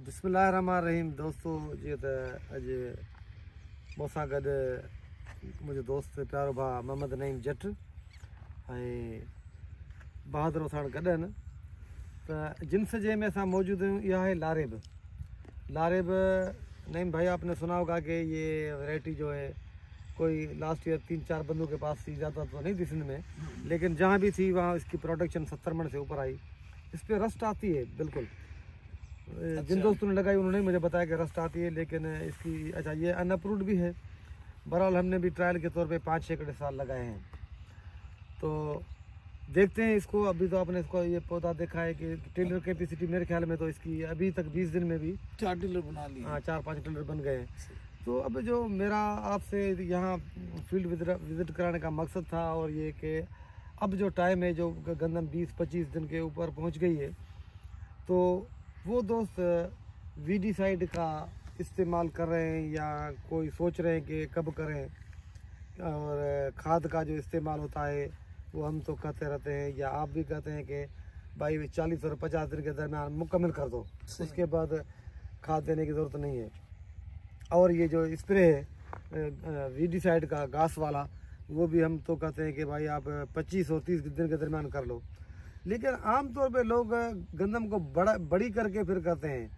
बिस्मिल्लाहिर्रहमानिर्रहीम दोस्तों जी त अॼु मूंसां गॾु मुंहिंजो दोस्त प्यारो भाउ मोहम्मद नईम जट ऐं बहादुर साण गॾु आहिनि। त जिन्स जंहिंमें असां मौजूदु आहियूं इहा आहे लारेब। नईम भाई आपने सुना होगा कि ये वैरायटी जो है कोई लास्ट ईयर 3-4 बंदों के पास थी, ज़्यादा तो नहीं थी सिंध में, लेकिन जहाँ भी थी वहाँ इसकी प्रोडक्शन 70 मन से ऊपर आई। इस पर रस्ट आती है बिल्कुल। जिन दोस्तों ने लगाई उन्होंने मुझे बताया कि रस्ट आती है, लेकिन इसकी अच्छा ये अनअप्रूव्ड भी है। बहरहाल हमने भी ट्रायल के तौर पे 5-6 एकड़ साल लगाए हैं, तो देखते हैं इसको। अभी तो आपने इसको ये पौधा देखा है कि टेलर कैपेसिटी मेरे ख्याल में तो इसकी अभी तक 20 दिन में भी 4 टेलर बना लिए। हाँ 4-5 टेलर बन गए हैं। तो अब जो मेरा आपसे यहाँ फील्ड विजिट कराने का मकसद था और ये कि अब जो टाइम है जो गंदम 20-25 दिन के ऊपर पहुँच गई है, तो वो दोस्त वीडीसाइड का इस्तेमाल कर रहे हैं या कोई सोच रहे हैं कि कब करें, और खाद का जो इस्तेमाल होता है वो हम तो कहते रहते हैं या आप भी कहते हैं कि भाई 40 और 50 दिन के दरमियान मुकम्मल कर दो, उसके बाद खाद देने की ज़रूरत नहीं है। और ये जो स्प्रे है वीडीसाइड का घास वाला, वो भी हम तो कहते हैं कि भाई आप 25 और 30 दिन के दरमियान कर लो। लेकिन आमतौर पे लोग गंदम को बड़ी करके फिर करते हैं,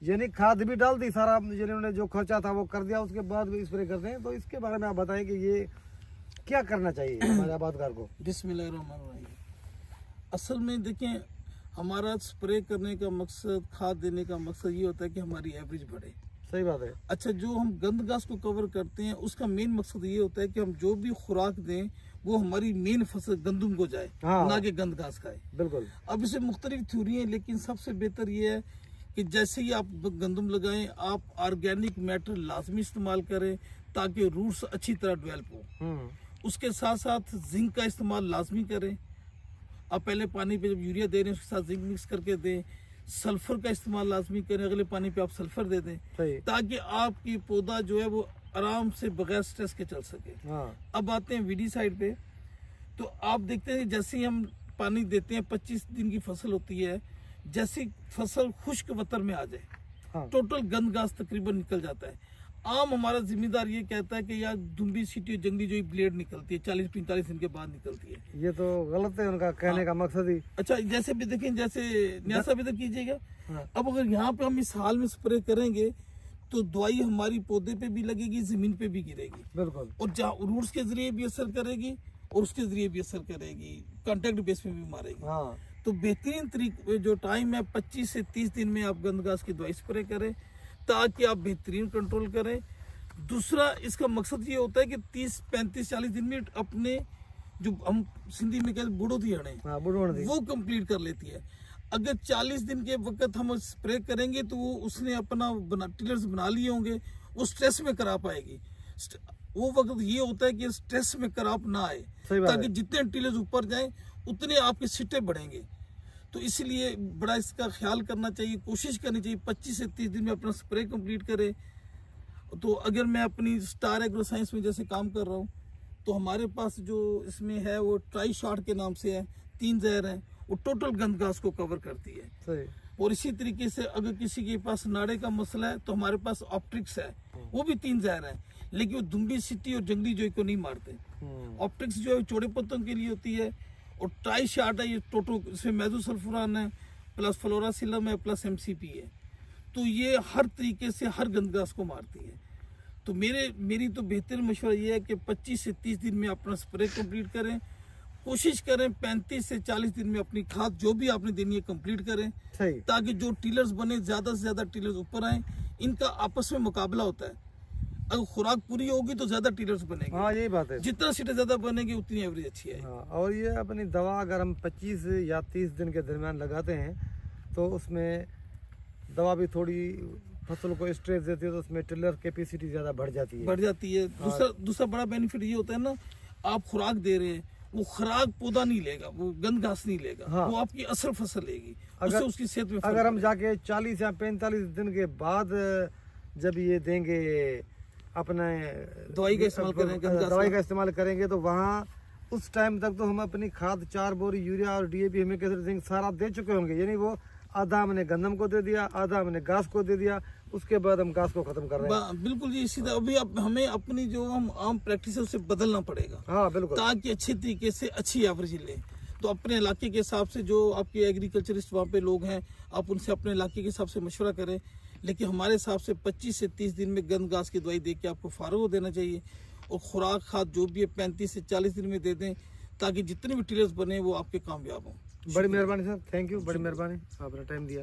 यानी खाद भी डाल दी, सारा जिन्होंने जो खर्चा था वो कर दिया, उसके बाद भी स्प्रे करते हैं। तो इसके बारे में आप बताएं कि ये क्या करना चाहिए हमारे आबादकार को। बिस्मिल्लाहिर्रहमानिर्रहीम। असल में देखें, हमारा स्प्रे करने का मकसद, खाद देने का मकसद ये होता है कि हमारी एवरेज बढ़े। सही बात है। अच्छा, जो हम गंद घास को कवर करते हैं उसका मेन मकसद ये होता है कि हम जो भी खुराक दें वो हमारी मेन फसल गंदम को जाए, हाँ, ना कि गंद घास खाए। बिल्कुल। अब इसे मुख्तलिफ थ्योरी है, लेकिन सबसे बेहतर ये है कि जैसे ही आप गंदम लगाएं, आप ऑर्गेनिक मैटर लाजमी इस्तेमाल करें ताकि रूट्स अच्छी तरह डेवलप हो। उसके साथ साथ जिंक का इस्तेमाल लाजमी करें। आप पहले पानी पे जब यूरिया दे रहे हैं उसके साथ जिंक मिक्स करके दें। सल्फर का इस्तेमाल लाजमी करें, अगले पानी पे आप सल्फर दे दें ताकि आपकी पौधा जो है वो आराम से बगैर स्ट्रेस के चल सके। अब आते हैं वीडीसाइड पे, तो आप देखते हैं जैसे ही हम पानी देते हैं 25 दिन की फसल होती है, जैसे फसल खुश्क वतर में आ जाए, टोटल गंद घास तकरीबन निकल जाता है। आम हमारा जिम्मेदार ये कहता है कि यार दुम्बी सीटी जंगली जो ब्लेड निकलती है 40-45 दिन के बाद निकलती है। ये तो गलत है उनका कहने का मकसद ही। अच्छा, जैसे भी देखें, जैसे न्यासा भी कीजिएगा। अब अगर यहाँ पे हम इस हाल में स्प्रे करेंगे तो दवाई हमारी पौधे पे भी लगेगी, जमीन पे भी गिरेगी, बिल्कुल, और जहाँ रूट्स के जरिए भी असर करेगी और उसके जरिए भी असर करेगी, कांटेक्ट बेस पे भी मारेगी। तो बेहतरीन तरीके जो टाइम है 25 से 30 दिन में आप गंद घास की दवाई स्प्रे करें ताकि आप बेहतरीन कंट्रोल करें। दूसरा इसका मकसद ये होता है कि 30-35-40 दिन में अपने जो हम सिंधी में कहते बुढ़ो दिहाड़े वो कंप्लीट कर लेती है। अगर 40 दिन के वक्त हम स्प्रे करेंगे तो वो उसने अपना टिलर्स बना लिए होंगे, वो स्ट्रेस में करा पाएगी। वो वक्त ये होता है कि स्ट्रेस में कराप ना आए ताकि जितने टिलर्स ऊपर जाएं उतने आपके सिट्टे बढ़ेंगे। तो इसलिए बड़ा इसका ख्याल करना चाहिए, कोशिश करनी चाहिए 25 से 30 दिन में अपना स्प्रे कंप्लीट करें। तो अगर मैं अपनी स्टार एग्रो साइंस में जैसे काम कर रहा हूँ तो हमारे पास जो इसमें है वो ट्राई शॉट के नाम से है, 3 जहर है, वो टोटल गंद घास को कवर करती है। सही। और इसी तरीके से अगर किसी के पास नाड़े का मसला है तो हमारे पास ऑप्ट्रिक्स है, वो भी 3 जहर है, लेकिन वो दुम्बी सिटी और जंगली जोई को नहीं मारते। ऑप्ट्रिक्स जो है चौड़े पत्तों के लिए होती है, और ट्राई शॉट है, ये टोटो इसमें मैजोसल्फुरान है, प्लस फ्लोरासिलम है, प्लस MCP है। तो ये हर तरीके से हर गंद घास को मारती है। तो मेरी तो बेहतर मशवरा ये है कि 25 से 30 दिन में अपना स्प्रे कंप्लीट करें। कोशिश करें 35 से 40 दिन में अपनी खाद जो भी आपने देनी है कंप्लीट करें, ताकि जो टिलर्स बने ज्यादा से ज्यादा टिलर्स ऊपर आए। इनका आपस में मुकाबला होता है, अगर खुराक पूरी होगी तो ज्यादा टिलर्स बनेंगे। हाँ, यही बात है। जितना सीटें ज्यादा बनेगी उतनी एवरेज अच्छी है। और ये अपनी दवा अगर हम 25 या 30 दिन के दरमियान लगाते हैं तो उसमें दवा भी थोड़ी फसल को स्ट्रेस देती है, तो उसमें टिलर कैपेसिटी ज्यादा बढ़ जाती है। दूसरा बड़ा बेनिफिट ये होता है ना, आप खुराक दे रहे हैं, वो खुराक पौधा नहीं लेगा, वो गंद घास नहीं लेगा, वो आपकी असल फसल लेगी, उससे उसकी सेहत में। अगर हम जाके 40 या 45 दिन के बाद जब ये देंगे अपने दवाई का इस्तेमाल करेंगे तो वहाँ उस टाइम तक तो हम अपनी खाद 4 बोरी यूरिया और DAP हमें सारा दे चुके होंगे, यानी वो आधा हमने गंदम को दे दिया, आधा हमने घास को दे दिया, उसके बाद हम घास को खत्म कर रहे हैं। बिल्कुल जी, सीधा अभी हमें अपनी जो हम आम प्रैक्टिस है उसे बदलना पड़ेगा। हाँ बिल्कुल, ताकि अच्छे तरीके से अच्छी एवरेज ले। तो अपने इलाके के हिसाब से जो आपके एग्रीकल्चरिस्ट वहाँ पे लोग हैं, आप उनसे अपने इलाके के हिसाब से मशवरा करें। लेकिन हमारे हिसाब से 25 से 30 दिन में गंद घास की दवाई दे के आपको फारुग हो देना चाहिए। और खुराक खाद जो भी है 35 से 40 दिन में दे दें, ताकि जितने भी टिलर्स बने वो आपके कामयाब हों। बड़ी मेहरबानी सर, थैंक यू, बड़ी मेहरबानी, आपने टाइम दिया।